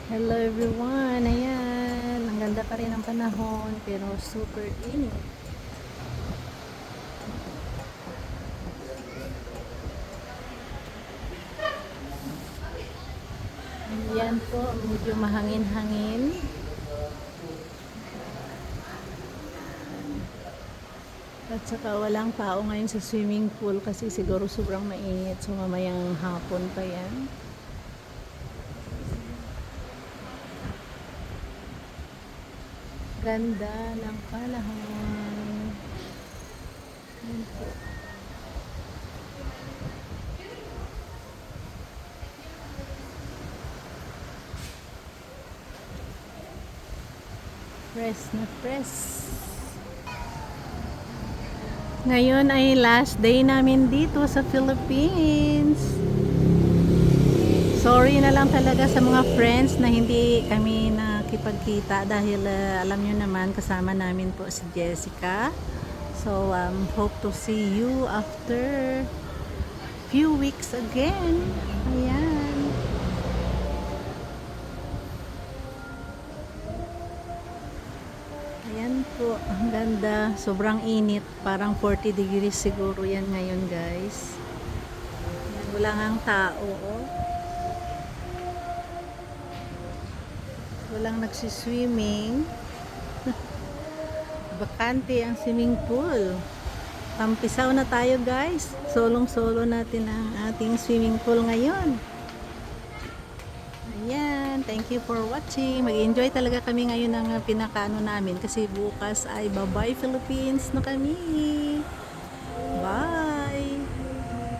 Hello everyone! Ayan, ang ganda pa rin ng panahon pero super init. Ayan po, medyo mahangin-hangin. At saka walang tao ngayon sa swimming pool kasi siguro sobrang mainit. So mamayang hapon pa yan. Ganda ng panahon. Ayan po. Fresh na fresh. Ngayon ay last day namin dito sa Philippines. Sorry na lang talaga sa mga friends na hindi kami nakipagkita dahil alam nyo naman kasama namin po si Jessica. So hope to see you after few weeks again. Ayan. Ayan po, ang ganda. Sobrang init. Parang 40 degrees siguro yan ngayon guys. Ayan, wala ngang tao. Oh. Walang nagsiswimming. Bakante ang swimming pool. Tampisaw na tayo guys. Solong-solo natin ang ating swimming pool ngayon. Ayan, thank you for watching. Mag-enjoy talaga kami ngayon ng pinakaano namin kasi bukas ay bye-bye Philippines na kami. Bye!